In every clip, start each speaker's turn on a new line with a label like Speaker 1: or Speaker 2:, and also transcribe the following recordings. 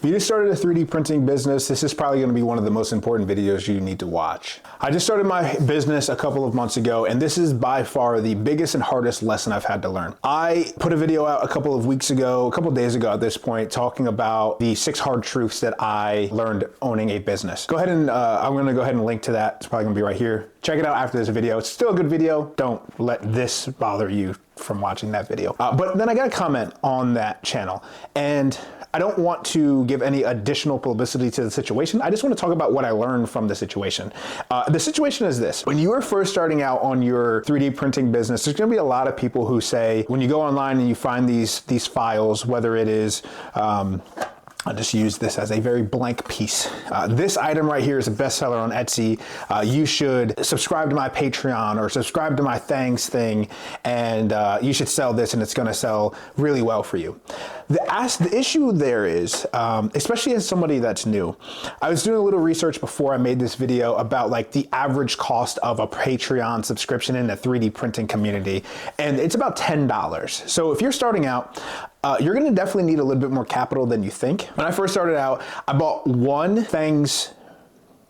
Speaker 1: you just started a 3D printing business, this is probably going to be one of the most important videos you need to watch. I just started my business a couple of months ago, and this is by far the biggest and hardest lesson I've had to learn. I put a video out a couple of weeks ago, a couple of days ago at this point, talking about the 6 hard truths that I learned owning a business. Go ahead and, I'm going to go ahead and link to that. It's probably going to be right here. Check it out after this video. It's still a good video. Don't let this bother you from watching that video. But then I got a comment on that channel, and I don't want to give any additional publicity to the situation. I just want to talk about what I learned from the situation. The situation is this. When you are first starting out on your 3D printing business, there's going to be a lot of people who say, when you go online and you find these files, whether it is, I'll just use this as a very blank piece. This item right here is a bestseller on Etsy. You should subscribe to my Patreon or subscribe to my Thanks thing, and you should sell this and it's gonna sell really well for you. The issue there is, especially as somebody that's new, I was doing a little research before I made this video about like the average cost of a Patreon subscription in the 3D printing community, and it's about $10. So if you're starting out, you're gonna definitely need a little bit more capital than you think. When I first started out, I bought one Thanks,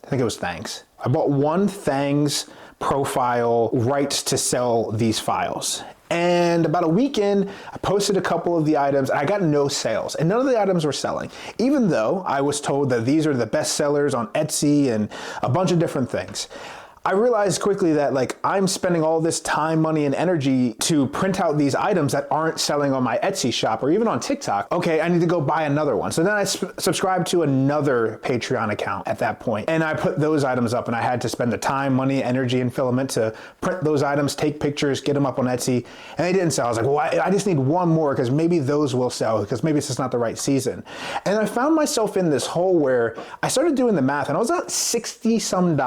Speaker 1: I think it was Thanks. I bought one Thanks profile rights to sell these files. And about a week in, I posted a couple of the items and I got no sales, and none of the items were selling, even though I was told that these are the best sellers on Etsy and a bunch of different things. I realized quickly that like I'm spending all this time, money, and energy to print out these items that aren't selling on my Etsy shop or even on TikTok. Okay, I need to go buy another one. So then I subscribed to another Patreon account at that point, and I put those items up, and I had to spend the time, money, energy, and filament to print those items, take pictures, get them up on Etsy, and they didn't sell. I was like, well, I just need one more because maybe those will sell, because maybe it's just not the right season. And I found myself in this hole where I started doing the math, and I was at $60 some.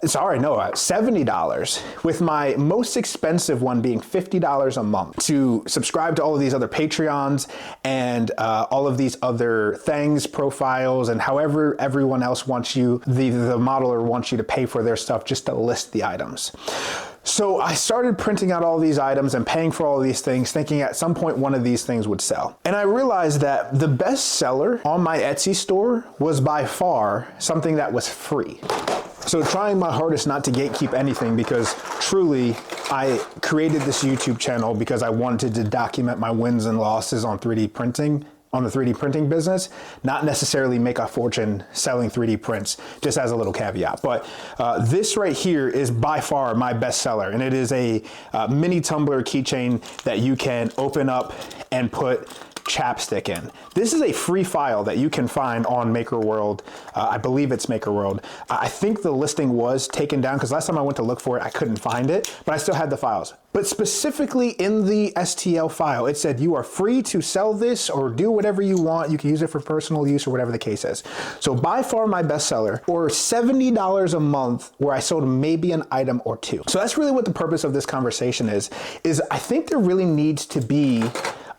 Speaker 1: Sorry, no, $70, with my most expensive one being $50 a month to subscribe to all of these other Patreons and all of these other Thanks profiles, and however everyone else wants you, the modeler wants you to pay for their stuff just to list the items. So I started printing out all these items and paying for all of these things, thinking at some point one of these things would sell. And I realized that the best seller on my Etsy store was by far something that was free. So trying my hardest not to gatekeep anything, because truly I created this YouTube channel because I wanted to document my wins and losses on 3D printing, on the 3D printing business, not necessarily make a fortune selling 3D prints, just as a little caveat. But this right here is by far my best seller, and it is a mini tumbler keychain that you can open up and put chapstick in. This is a free file that you can find on MakerWorld. I believe it's MakerWorld. I think the listing was taken down because last time I went to look for it, I couldn't find it, but I still had the files. But specifically in the STL file, it said you are free to sell this or do whatever you want. You can use it for personal use or whatever the case is. So by far my best seller, or $70 a month, where I sold maybe an item or two. So that's really what the purpose of this conversation is I think there really needs to be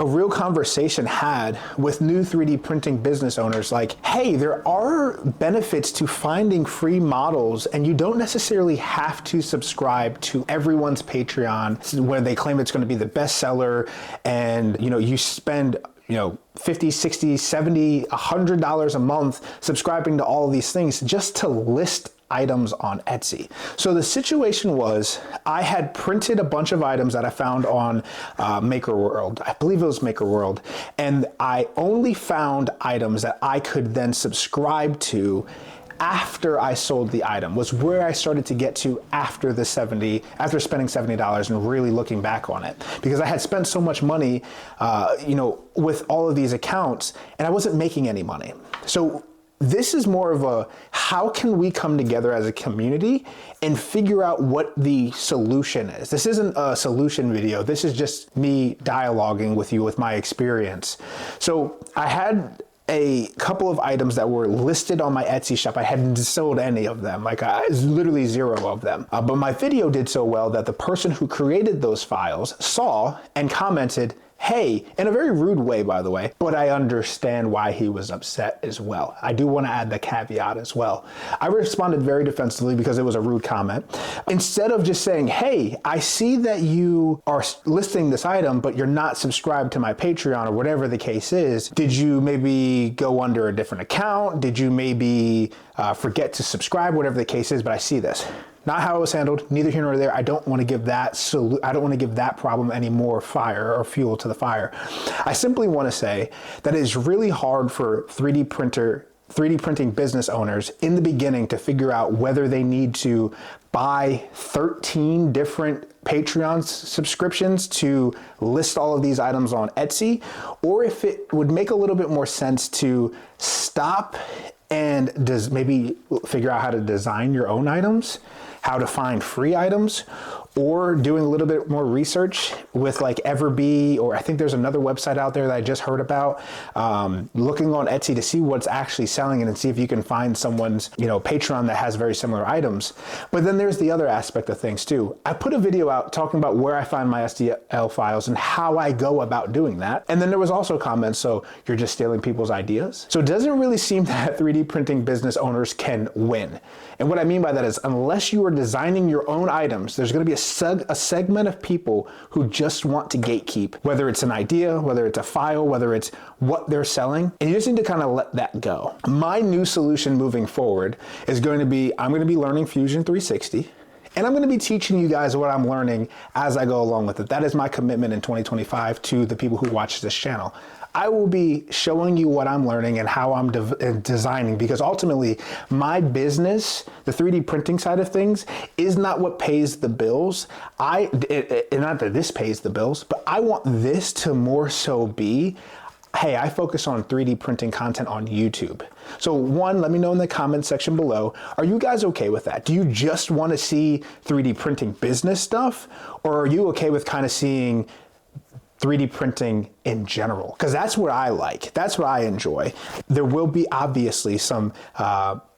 Speaker 1: a real conversation had with new 3D printing business owners, like, hey, there are benefits to finding free models, and you don't necessarily have to subscribe to everyone's Patreon where they claim it's going to be the best seller, and you spend $50, $60, $70, $100 a month subscribing to all of these things just to list items on Etsy. So the situation was, I had printed a bunch of items that I found on MakerWorld. I believe it was MakerWorld. And I only found items that I could then subscribe to after I sold the item, was where I started to get to after spending $70 and really looking back on it. Because I had spent so much money, with all of these accounts, and I wasn't making any money. So this is more of a, how can we come together as a community and figure out what the solution is? This isn't a solution video. This is just me dialoguing with you with my experience. So I had a couple of items that were listed on my Etsy shop. I hadn't sold any of them, literally 0 of them. But my video did so well that the person who created those files saw and commented, hey, in a very rude way, by the way, but I understand why he was upset as well. I do want to add the caveat as well. I responded very defensively because it was a rude comment. Instead of just saying, hey, I see that you are listing this item, but you're not subscribed to my Patreon or whatever the case is. Did you maybe go under a different account? Did you maybe forget to subscribe? Whatever the case is, but I see this. Not how it was handled, neither here nor there. I don't want to give that problem any more fire or fuel to the fire. I simply want to say that it is really hard for 3D printing business owners in the beginning to figure out whether they need to buy 13 different Patreon subscriptions to list all of these items on Etsy, or if it would make a little bit more sense to stop and maybe figure out how to design your own items, how to find free items, or doing a little bit more research with like Everbee, or I think there's another website out there that I just heard about, looking on Etsy to see what's actually selling and see if you can find someone's, Patreon that has very similar items. But then there's the other aspect of things too. I put a video out talking about where I find my STL files and how I go about doing that. And then there was also comments, so you're just stealing people's ideas. So it doesn't really seem that 3D printing business owners can win. And what I mean by that is, unless you are designing your own items, there's going to be a segment of people who just want to gatekeep, whether it's an idea, whether it's a file, whether it's what they're selling, and you just need to kind of let that go. My new solution moving forward is going to be, I'm going to be learning Fusion 360. And I'm going to be teaching you guys what I'm learning as I go along with it. That is my commitment in 2025 to the people who watch this channel. I will be showing you what I'm learning and how I'm designing, because ultimately my business, the 3D printing side of things, is not what pays the bills. Not that this pays the bills, but I want this to more so be, hey, I focus on 3D printing content on YouTube. So one, let me know in the comment section below, are you guys okay with that? Do you just want to see 3D printing business stuff? Or are you okay with kind of seeing 3D printing in general? Because that's what I like. That's what I enjoy. There will be obviously some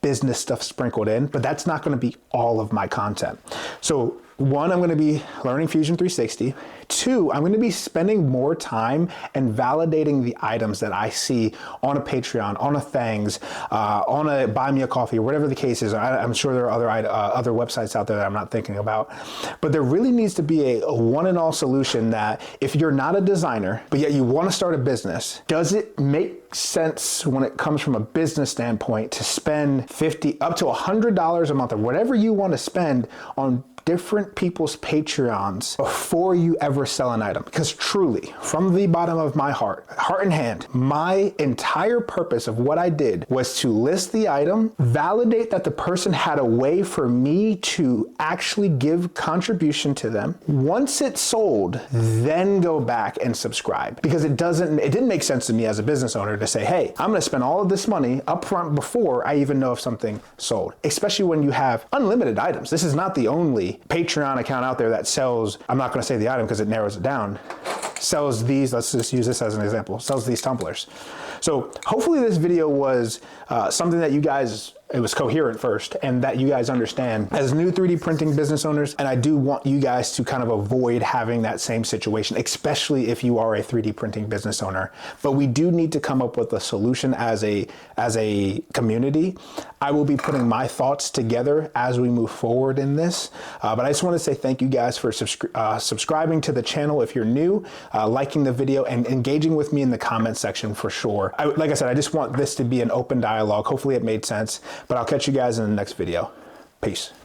Speaker 1: business stuff sprinkled in, but that's not going to be all of my content. So one, I'm going to be learning Fusion 360. Two, I'm going to be spending more time and validating the items that I see on a Patreon, on a Thangs, on a Buy Me a Coffee, or whatever the case is. I'm sure there are other websites out there that I'm not thinking about. But there really needs to be a one and all solution that if you're not a designer, but yet you want to start a business, does it make sense when it comes from a business standpoint to spend $50 up to $100 a month or whatever you want to spend on different people's Patreons before you ever sell an item? Because truly, from the bottom of my heart and hand, my entire purpose of what I did was to list the item, validate that the person had a way for me to actually give contribution to them. Once it's sold, then go back and subscribe. Because it didn't make sense to me as a business owner to say, hey, I'm going to spend all of this money up front before I even know if something sold, especially when you have unlimited items. This is not the only Patreon account out there that sells, I'm not going to say the item because it narrows it down, sells these, let's just use this as an example, sells these tumblers. So hopefully this video was something that you guys, it was coherent first, and that you guys understand as new 3D printing business owners. And I do want you guys to kind of avoid having that same situation, especially if you are a 3D printing business owner. But we do need to come up with a solution as a community. I will be putting my thoughts together as we move forward in this. But I just want to say thank you guys for subscribing to the channel if you're new, liking the video, and engaging with me in the comment section for sure. Like I said, I just want this to be an open dialogue. Hopefully it made sense, but I'll catch you guys in the next video. Peace.